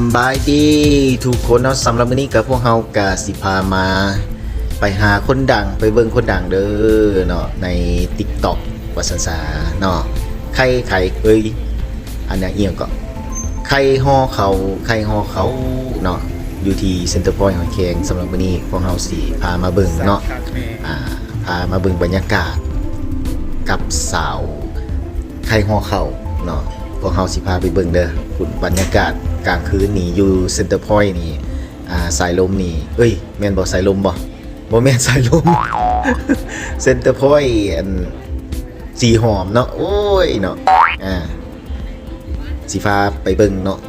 ำบายดีทุกคนเนาะสำหรับมื้อนี้กับพวกเฮากะสิพามาไปหาคนดังไปเบิ่งคนดังเด้อเนาะใน TikTok ว่าซั่นซะเนาะใครเอ้ยอันน่ะเอียงก็ใครฮอเขาเนาะอยู่ที่เซ็นเตอร์พอยต์หอยแครงสำหรับมื้อนี้พวกเฮาสิพามาเบิ่งเนาะพามาเบิ่งบรรยากาศกับสาวใครฮอเขาเนาะพวกเฮาสิพาไปเบิ่งเด้อฝุ่นบรรยากาศกลางคืนนี่อยู่เซ็นเตอร์พอยต์นี่สายลมนี่เอ้ยแม่นบ่สายลมบ่แม่นสายลม เซ็นเตอร์พอยต์อันสีหอมเนาะโอ้ยเนาะสิพาไปเบิ่งเนาะ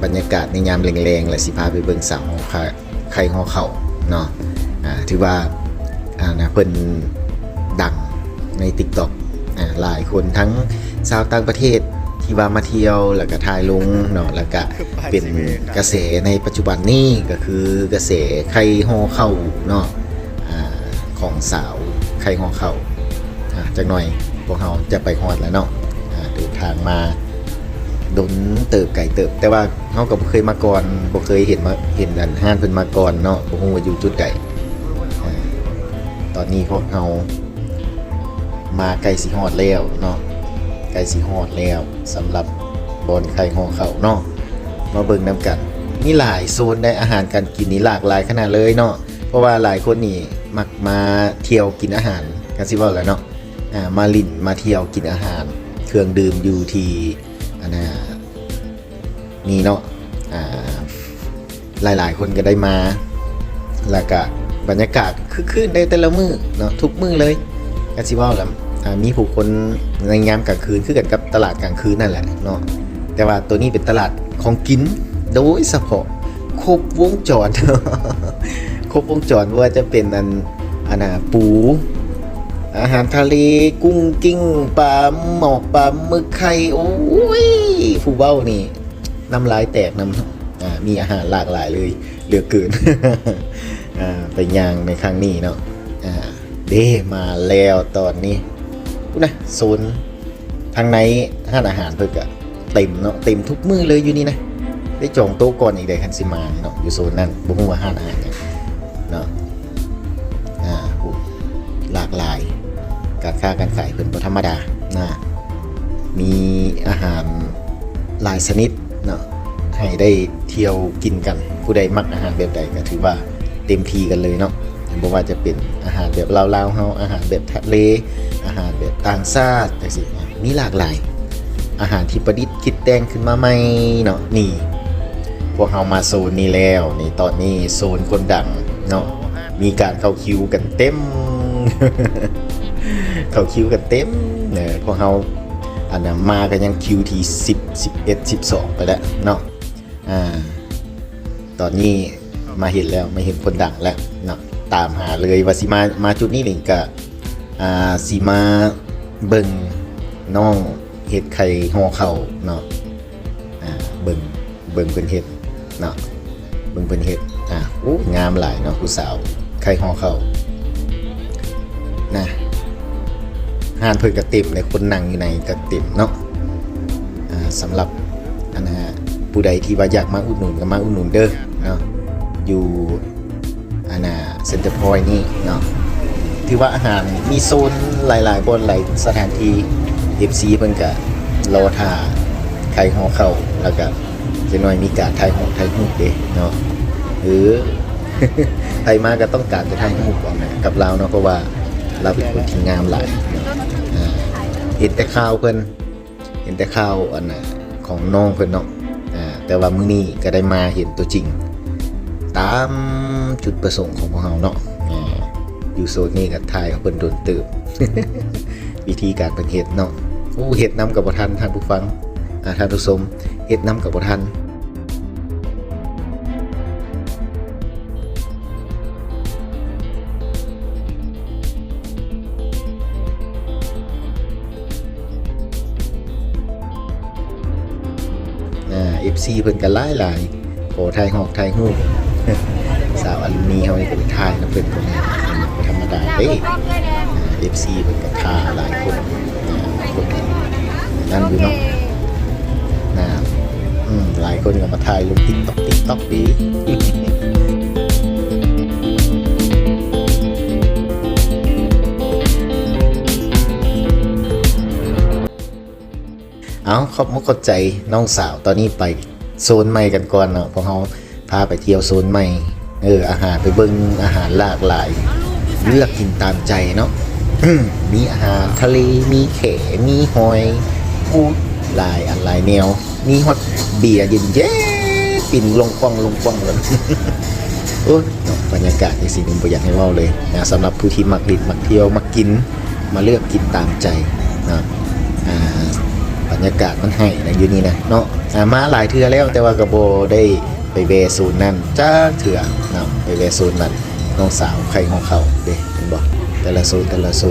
บรรยากาศในยามแรงๆและสิพาไปเบิ่งสาวใครฮอเขาเนาะถือว่านะเพิ่นดังใน TikTok หลายคนทั้งชาวต่างประเทศที่ว่ามาเที่ยวแล้วก็ถ่ายลงเนาะแล้วก็เป็นกระแสในปัจจุบันนี้ก็คือกระแสไข่ห่อข้าวเนาะของสาวไข่ห่อข้าวจักหน่อยพวกเราจะไปฮอดแล้วเนาะเดินทางมาดนเติบไก่เติบแต่ว่าเฮาก็บ่เคยมาก่อนบ่เคยเห็นอันห้านเพิ่นมาก่อนเนาะบ่ฮู้ว่าอยู่จุดใดตอนนี้พวกเรามาไก่สิฮอดแล้วเนาะไก่สิฮอดแล้วสำหรับบอนไข่ห่อข้าวเนาะมาเบิ่งนำกันมีหลายโซนได้อาหารการกินนี่หลากหลายขนาดเลยเนาะเพราะว่าหลายคนนี่มักมาเที่ยวกินอาหารกันสิว่าแล้วเนาะมาลิ้นมาเที่ยวกินอาหารเครื่องดื่มอยู่ที่นี่เนาะหลายๆคนก็ได้มาแล้วก็บรรยากาศคึกคืนได้แต่ละมื้อเนาะทุกมื้อเลยกันสิว่าแล้วมีผู้คนในยามกลางคืนคือกันกับตลาดกลางคืนนั่นแหละเนาะแต่ว่าตัวนี้เป็นตลาดของกินโดยเฉพาะครบวงจร ครบวงจรว่าจะเป็นปูอาหารทะเลกุ้งกิ้งปลาหมอกปลาหมึกไข่โอ้ยผู้เบ้านี่น้ำลายแตกมีอาหารหลากหลายเลยเหลือเกิน ไปย่างในครั้งนี้เนาะเด้มาแล้วตอนนี้นะโซนทางในห้านอาหารเพิ่นก็เต็มเนาะเต็มทุกมื้อเลยอยู่นี่นะได้จองโต๊ะก่อนอีกได้คันสิมาเนาะอยู่โซนนั้นบ่ฮู้ว่าห้านอาหารเนาะหลากหลายการค้าการขายเพิ่นบ่ธรรมดานะมีอาหารหลายชนิดเนาะให้ได้เที่ยวกินกันผู้ใดมักอาหารแบบใดก็ถือว่าเต็มที่กันเลยเนาะบ่ว่าจะเป็นอาหารแบบลาวๆเฮาอาหารแบบทะเลอาหารแบบต่างชาติจังซี่มีหลากหลายอาหารที่ประดิษฐ์คิดแต่งขึ้นมาใหม่เนาะนี่พวกเฮามาโซนนี้แล้วนี่ตอนนี้โซนคนดังเนาะมีการเข้าคิวกันเต็ม เข้าคิวกันเต็มเนี่ยพวกเฮามากันยังคิวที่10 11 12ไปแล้วเนาะตอนนี้มาเห็นแล้วมาเห็นคนดังแล้วเนาะตามหาเลยว่าสิมาจุดนี้นี่ก็สิมาเบิ่งน้องเฮ็ดไข่ห่อข้าวเนาะเบิ่งเพิ่นเฮ็ดเนาะเบิ่งเพิ่นเฮ็ดโอ้งามหลายเนาะผู้สาวไข่ห่อข้าวนะห้านเพิ่นก็เต็มในคนนั่งอยู่ในก็เต็มเนาะสำหรับผู้ใดที่ว่าอยากมาอุดหนุนก็มาอุดหนุนเด้อเนาะอยู่เซ็นเตอร์พอยต์นี่เนาะถือว่าอาหารมีโซนหลายๆบนหลายสถานที่ FC เพิ่นก็รอท่าไข่ห่อข้าวแล้วก็จะหน่อยมีการถ่ายรูปเด้เนาะหรือ ใครมาก็ต้องการจะถ่ายรูปกับเราเนาะเพราะว่าเราเป็นคนที่งามหลายเห็นแต่ข่าวเพิ่นเห็นแต่ข่าวของน้องเพิ่นเนาะแต่ว่ามื้อนี้ก็ได้มาเห็นตัวจริงตามจุดประสงค์ของพวกเราเนาะอยู่โซนนี้ก็ถ่ายกับเพิ่นโดนเติบ วิธีการเป็นเฮ็ดเนาะเฮ็ดนำกับบ่ทันท่านผู้ฟังท่านผู้ชมเฮ็ดนำกับบ่ทันFC เพิ่นก็หลายขอถ่ายรูป สาวอลูมิเนียมนี่ก็ไปถ่ายนะเพิ่นบ่ธรรมดาเด้FC เพิ่นก็ถ่ายหลายคนคนนั่นอยู่เนาะ หลายคนก็มาถ่ายลงTikTokดีเอาขอบมุกขอบใจน้องสาวตอนนี้ไปโซนใหม่กันก่อนเนาะเพราะเขาพาไปเที่ยวโซนใหม่อาหารไปเบิ่งอาหารหลากหลายเลือกกินตามใจเนาะ มีอาหารทะเลมีแขมีหอยปูหลายอันหลายแนวมีฮอตเบียร์เย็นเย็นปิ่นลงกว้างเลย โอ้บรรยากาศในสิ่งผมอยากให้เล่าเลยนะสำหรับผู้ที่มักลิ้นมักเที่ยวมักกินมาเลือกกินตามใจนะบรรยากาศมันให้นะอยู่นี่นะเนาะมาหลายเทื่อแล้วแต่ว่ากระโบได้ไปแวะโซนนั่นจ้าเถื่อนะไปแวะโซนนั้นน้องสาวไข่ของเขาเด้เห็นบ่แต่ละโซ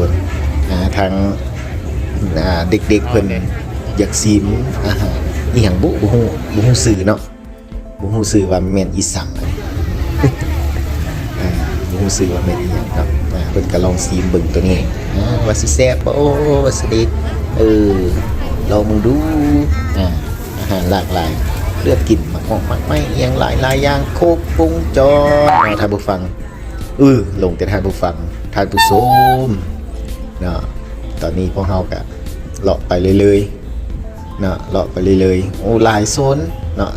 นทางเด็กๆเพิ่นอยากซิมอาหารอีหยังบุฮู้สื่อเนาะบุฮู้สื่อว่าแม่นอีสังบุฮู้สื่อว่าแม่นอีหยังครับเพิ่นก็ลองซิมเบิ่งตัวนี้ว่าสิแซ่บบ่โอ้ว่าสิเด็ดลองมึงดูอาหารหลากหลายเลือกกินมักไม่อีหยังหลายอย่างครบวงจรท่านผู้ฟังลงแต่ท่านผู้ฟังท่านผู้ชมเนาะตอนนี้พวกเฮาก็เลาะไปเรื่อยๆเนาะเลาะไปเรื่อยๆโอ้หลายโซนเนาะ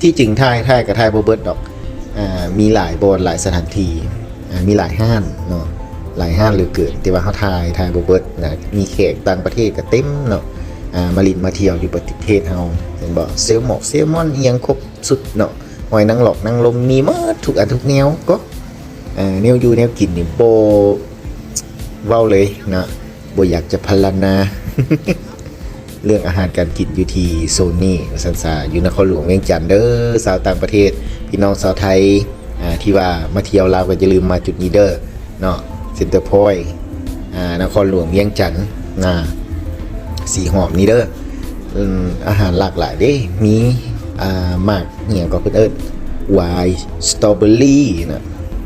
ที่จริงถ่ายกับถ่ายบ่เบิดดอกมีหลายโบสถ์หลายสถานที่มีหลายห้างเนาะหลายห้างเหลือเกินแต่ว่าเฮาถ่ายบ่เบิดนะมีแขกต่างประเทศก็เต็มเนาะมาลินมาเที่ยวอยู่ประเทศเฮาเห็นบ่เซลมอนอีหยังครบสุดเนาะหอยนางรมนางลมมีหมดทุกอันทุกแนวก็แนวอยู่แนวกินนี่โบเว้าเลยนะบ่อยากจะพรรณนา เรื่องอาหารการกินอยู่ที่โซนนี้สันซาอยู่นครหลวงเวียงจันทน์เด้อสาวต่างประเทศพี่น้องสาวไทยที่ว่ามาเที่ยวลาวก็อย่าลืมมาจุดนี้เด้อเนาะเซ็นเตอร์พอยต์นครหลวงเวียงจันทน์สีหอมนี่เด้ออาหารหลากหลายเด้มีหมากเหี่ยงก็เพิ่นเอิ้นไวน์สตรอเบอรี่นะ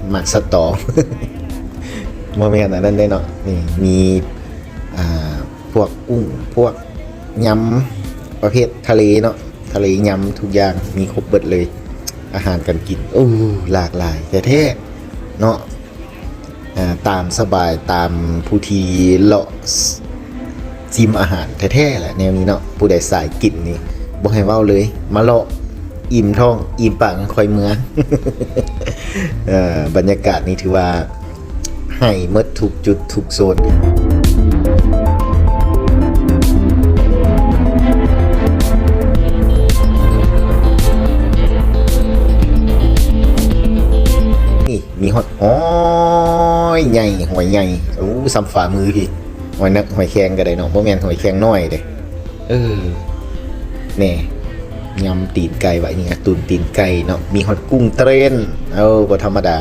หมากสตอ บ่แม่นอันนั้นได้เนาะนี่มีพวกกุ้งพวกยำประเภททะเลเนาะทะเลยำทุกอย่างมีครบเบิดเลยอาหารการกินหลากหลายแท้ๆเนาะตามสบายตามผู้ที่เลาะซิมอาหารแท้ๆแหละแนวนี้เนาะผู้ใดสายกินนี่บ่ให้เว้าเลยมาเลาะอิ่มท้องอิ่มปากคอยเมือง บรรยากาศนี้ถือว่าให้หมดทุกจุดทุกโซนนี่มีหอยใหญ่หอยใหญ่ซ้ำฝ่ามือพี่หอยนักหอยแข็งก็ได้เนาะบ่แม่นหอยแข็งน้อยเด้แน่ยำตีนไก่ไว้นี่ตุนตีนไก่เนาะมีฮอตกุ้งเทรนบ่ธรรมดา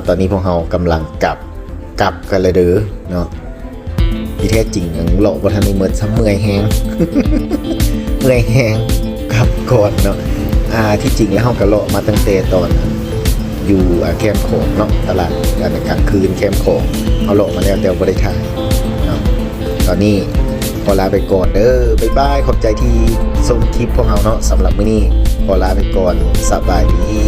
ตอนนี้พวกเรากำลังกลับกันเลยเด้อเนาะที่แท้จริงยังเลาะบ่ทันได้หมดซ้ำเมื่อยแฮง เมื่อยแฮงกลับก่อนเนาะที่จริงแล้วเฮาก็เลาะมาตั้งแต่ตอนอยู่แคมป์ของเนาะตลาดกลางคืนแคมป์ของเฮาเลาะมาแล้วแต่บ่ได้ถ่ายเนาะตอนนี้ขอลาไปก่อนเด้อบ๊ายบายขอบใจที่ชมคลิปพวกเราเนาะสำหรับมื้อนี้ขอลาไปก่อนสบายดี